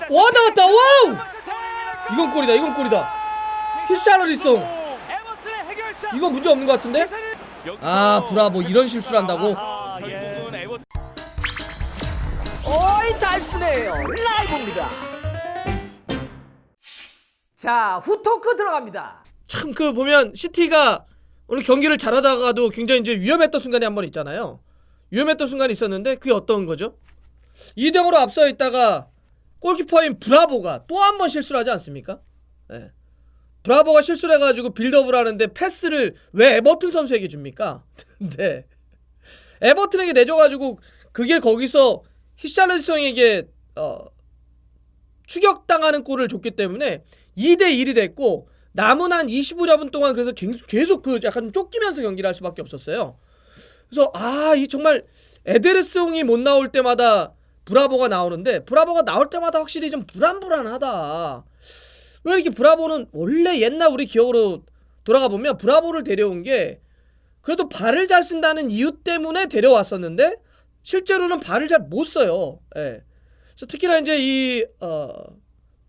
와 나왔다. 와우. 이건 골이다. 이건 골이다. 히샬러리송. 이건 문제 없는 것 같은데? 아 브라보 이런 실수를 한다고? 어이 달스네요. 라이브입니다. 자 후토크 들어갑니다. 참 그 보면 시티가 오늘 경기를 잘하다가도 굉장히 이제 위험했던 순간이 한 번 있잖아요. 위험했던 순간이 있었는데 그게 어떤 거죠? 2대0으로 앞서 있다가 골키퍼인 브라보가 또 한 번 실수를 하지 않습니까? 네. 브라보가 실수를 해가지고 빌드업을 하는데 패스를 왜 에버튼 선수에게 줍니까? 네. 에버튼에게 내줘가지고 그게 거기서 히샬리송에게 추격당하는 골을 줬기 때문에 2대1이 됐고 남은 한 25분 동안 그래서 계속 그 약간 좀 쫓기면서 경기를 할 수밖에 없었어요. 그래서 이 정말 에데르송이 못 나올 때마다 브라보가 나오는데 브라보가 나올 때마다 확실히 좀 불안불안하다. 왜 이렇게 브라보는 원래 옛날 우리 기억으로 돌아가 보면 브라보를 데려온 게 그래도 발을 잘 쓴다는 이유 때문에 데려왔었는데 실제로는 발을 잘 못 써요. 예. 그래서 특히나 이제 이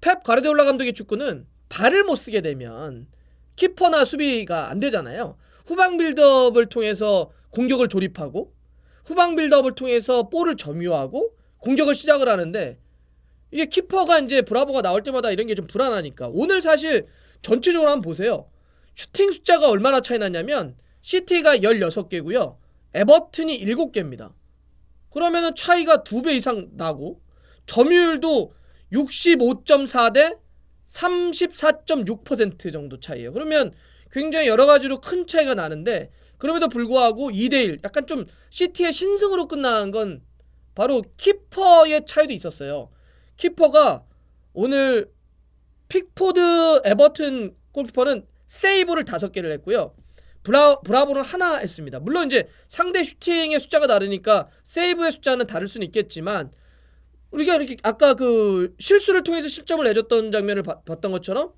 펩 가르디올라 감독의 축구는 발을 못 쓰게 되면 키퍼나 수비가 안 되잖아요. 후방 빌드업을 통해서 공격을 조립하고 후방 빌드업을 통해서 볼을 점유하고 공격을 시작을 하는데 이게 키퍼가 이제 브라보가 나올 때마다 이런 게 좀 불안하니까 오늘 사실 전체적으로 한번 보세요. 슈팅 숫자가 얼마나 차이 났냐면 시티가 16개고요. 에버튼이 7개입니다. 그러면은 차이가 2배 이상 나고 점유율도 65.4 대 34.6% 정도 차이에요. 그러면 굉장히 여러 가지로 큰 차이가 나는데 그럼에도 불구하고 2대1 약간 좀 시티의 신승으로 끝난 건 바로 키퍼의 차이도 있었어요. 키퍼가 오늘 픽포드 에버튼 골키퍼는 세이브를 5개를 했고요. 브라보는 하나 했습니다. 물론 이제 상대 슈팅의 숫자가 다르니까 세이브의 숫자는 다를 수는 있겠지만 우리가 이렇게 아까 그 실수를 통해서 실점을 내줬던 장면을 봤던 것처럼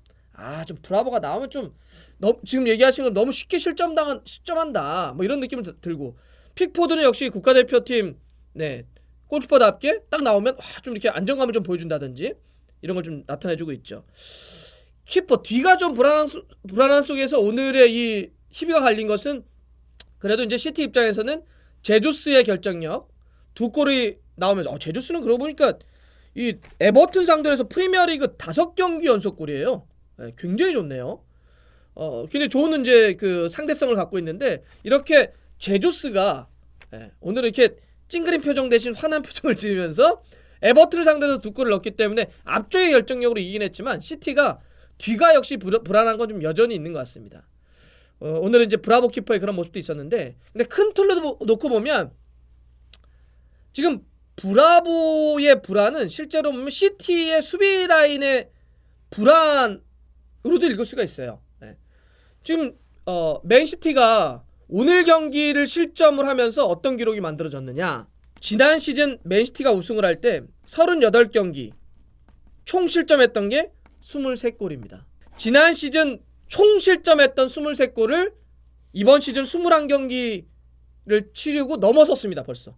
좀 브라보가 나오면 좀 지금 얘기하신 건 너무 쉽게 실점한다 뭐 이런 느낌을 들고 픽포드는 역시 국가대표팀 골키퍼답게 딱 나오면 좀 이렇게 안정감을 좀 보여준다든지 이런 걸 좀 나타내주고 있죠. 키퍼 뒤가 좀 불안한 속에서 오늘의 이 희비가 갈린 것은 그래도 이제 시티 입장에서는 제주스의 결정력 2골이 나오면서 제주스는 그러고 보니까 이 에버튼 상대에서 프리미어리그 5경기 연속골이에요. 굉장히 좋네요. 굉장히 좋은 이제 그 상대성을 갖고 있는데 이렇게 제주스가 오늘 이렇게 찡그린 표정 대신 화난 표정을 지으면서 에버튼을 상대로 2골을 넣었기 때문에 앞쪽의 결정력으로 이기긴 했지만 시티가 뒤가 역시 불안한 건 좀 여전히 있는 것 같습니다. 오늘은 이제 브라보 키퍼의 그런 모습도 있었는데 근데 큰 틀로 놓고 보면 지금 브라보의 불안은 실제로 보면 시티의 수비 라인의 불안으로도 읽을 수가 있어요. 지금 맨시티가 오늘 경기를 실점을 하면서 어떤 기록이 만들어졌느냐? 지난 시즌 맨시티가 우승을 할 때 38경기 총 실점했던 게 23골입니다. 지난 시즌 총 실점했던 23골을 이번 시즌 21경기를 치르고 넘어섰습니다. 벌써.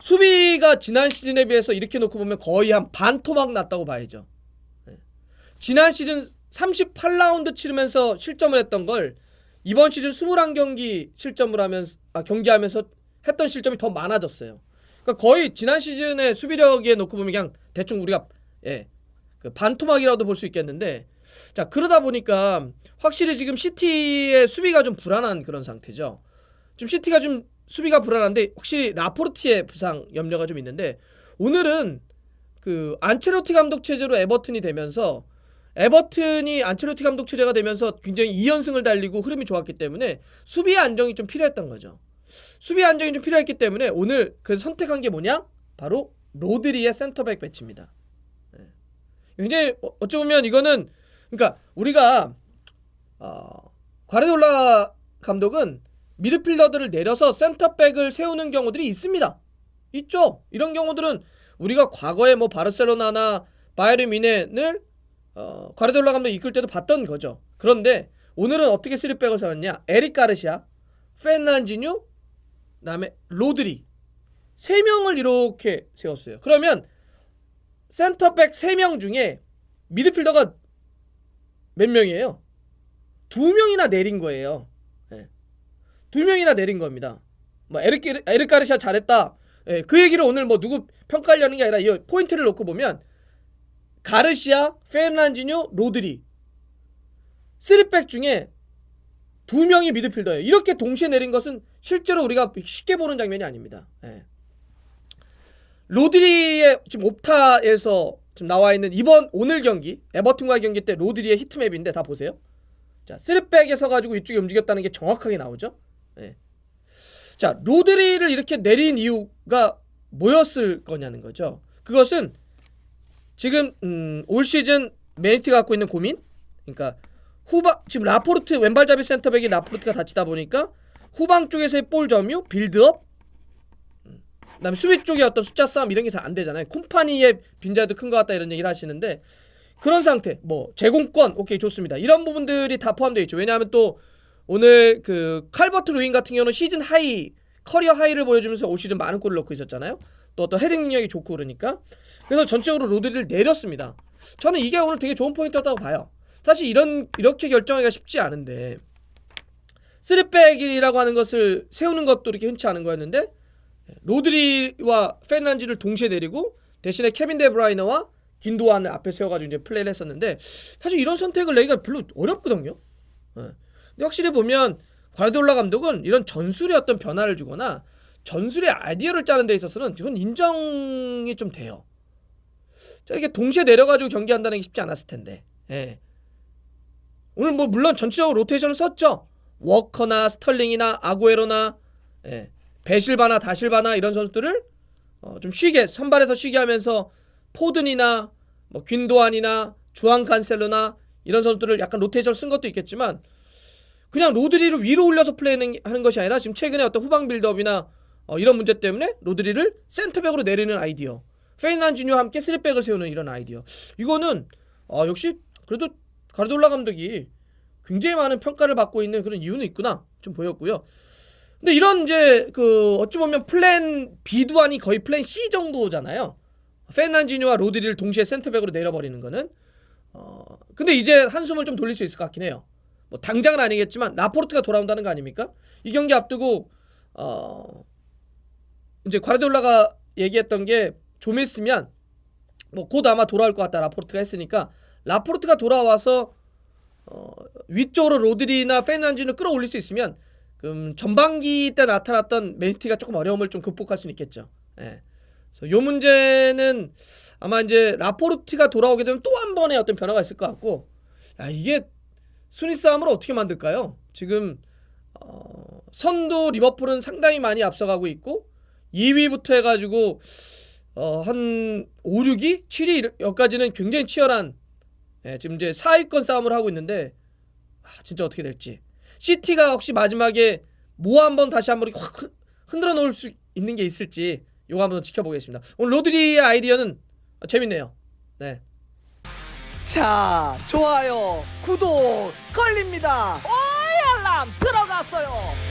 수비가 지난 시즌에 비해서 이렇게 놓고 보면 거의 한 반 토막 났다고 봐야죠. 지난 시즌 38라운드 치르면서 실점을 했던 걸 이번 시즌 21경기 실점을 하면서 경기하면서 했던 실점이 더 많아졌어요. 그러니까 거의 지난 시즌의 수비력에 놓고 보면 그냥 대충 우리가 그 반토막이라도 볼 수 있겠는데 자 그러다 보니까 확실히 지금 시티의 수비가 좀 불안한 그런 상태죠. 지금 시티가 좀 수비가 불안한데 확실히 라포르티의 부상 염려가 좀 있는데 오늘은 그 안첼로티 감독 체제로 에버튼이 되면서 에버튼이 안첼로티 감독 체제가 되면서 굉장히 2연승을 달리고 흐름이 좋았기 때문에 수비의 안정이 좀 필요했던 거죠. 수비 안정이 좀 필요했기 때문에 오늘 그래서 선택한 게 뭐냐? 바로 로드리의 센터백 배치입니다. 굉장히 어찌 보면 이거는 그러니까 우리가 과르디올라 감독은 미드필더들을 내려서 센터백을 세우는 경우들이 있습니다. 있죠. 이런 경우들은 우리가 과거에 뭐 바르셀로나나 바이에른 뮌헨을 과르디올라 감독이 이끌 때도 봤던 거죠. 그런데 오늘은 어떻게 3백을 세웠냐? 에릭 가르시아, 페르난지뉴, 그다음에 로드리 3명을 이렇게 세웠어요. 그러면 센터백 3명 중에 미드필더가 몇 명이에요? 2명이나 내린 거예요. 예. 2명이나 내린 겁니다. 뭐 에릭 가르시아 잘했다. 예, 그 얘기를 오늘 뭐 누구 평가하려는 게 아니라 이 포인트를 놓고 보면 가르시아, 페르난지뉴, 로드리 3백 중에 2명이 미드필더예요. 이렇게 동시에 내린 것은 실제로 우리가 쉽게 보는 장면이 아닙니다. 예. 로드리의 지금 옵타에서 지금 나와 있는 오늘 경기 에버튼과의 경기 때 로드리의 히트맵인데 다 보세요. 자, 3백에 서가지고 이쪽에 움직였다는 게 정확하게 나오죠. 예. 자, 로드리를 이렇게 내린 이유가 뭐였을 거냐는 거죠. 그것은 지금 올 시즌 맨시티가 갖고 있는 고민, 그러니까 지금 라포르트 왼발잡이 센터백이 라포르트가 다치다 보니까 후방 쪽에서의 볼 점유, 빌드업, 그다음에 수비 쪽의 어떤 숫자 싸움 이런 게 잘 안 되잖아요. 콤파니의 빈자리도 큰 것 같다 이런 얘기를 하시는데 그런 상태, 뭐 제공권 오케이 좋습니다. 이런 부분들이 다 포함되어 있죠. 왜냐하면 또 오늘 그 칼버트 루인 같은 경우는 시즌 하이, 커리어 하이를 보여주면서 올 시즌 많은 골을 넣고 있었잖아요. 또 어떤 헤딩 능력이 좋고 그러니까 그래서 전체적으로 로드리를 내렸습니다. 저는 이게 오늘 되게 좋은 포인트였다고 봐요. 사실 이렇게 결정하기가 쉽지 않은데 3백이라고 하는 것을 세우는 것도 이렇게 흔치 않은 거였는데 로드리와 페르난지를 동시에 내리고 대신에 케빈 데브라이너와 긴도안을 앞에 세워가지고 이제 플레이를 했었는데 사실 이런 선택을 내기가 별로 어렵거든요. 근데 확실히 보면 과르디올라 감독은 이런 전술의 어떤 변화를 주거나 전술의 아이디어를 짜는 데 있어서는 이건 인정이 좀 돼요. 자, 이게 동시에 내려가지고 경기한다는 게 쉽지 않았을 텐데. 예. 오늘 뭐 물론 전체적으로 로테이션을 썼죠. 워커나 스털링이나 아구에로나 베실바나 다실바나 이런 선수들을 좀 쉬게 선발해서 쉬게 하면서 포든이나 뭐 귄도안이나 주앙 칸셀로나 이런 선수들을 약간 로테이션을 쓴 것도 있겠지만 그냥 로드리를 위로 올려서 플레이하는 것이 아니라 지금 최근에 어떤 후방 빌드업이나 이런 문제 때문에 로드리를 센터백으로 내리는 아이디어, 페르난지뉴와 함께 3백을 세우는 이런 아이디어, 이거는 역시 그래도 가르디올라 감독이 굉장히 많은 평가를 받고 있는 그런 이유는 있구나 좀 보였고요. 근데 이런 이제 그 어찌 보면 플랜 B도 아니 거의 플랜 C 정도잖아요. 페르난지뉴와 로드리를 동시에 센터백으로 내려버리는 거는 근데 이제 한숨을 좀 돌릴 수 있을 것 같긴 해요. 뭐 당장은 아니겠지만 라포르트가 돌아온다는 거 아닙니까? 이 경기 앞두고 이제 과르디올라가 얘기했던 게 좀 있으면 뭐 곧 아마 돌아올 것 같다 라포르트가 했으니까 라포르트가 돌아와서 위쪽으로 로드리나 페르난지뉴를 끌어올릴 수 있으면 전반기 때 나타났던 맨시티가 조금 어려움을 좀 극복할 수는 있겠죠. 예. 그래서 요 문제는 아마 이제 라포르트가 돌아오게 되면 또 한 번의 어떤 변화가 있을 것 같고, 이게 순위 싸움을 어떻게 만들까요? 지금 선두 리버풀은 상당히 많이 앞서가고 있고 2위부터 해가지고 한 5, 6위, 7위 여기까지는 굉장히 치열한 지금 이제 4위권 싸움을 하고 있는데 진짜 어떻게 될지. 시티가 혹시 마지막에 뭐 한번 다시 한번 확 흔들어 놓을 수 있는 게 있을지 요거 한번 지켜보겠습니다. 오늘 로드리의 아이디어는 재밌네요. 네. 자, 좋아요, 구독 걸립니다. 오이 알람 들어갔어요.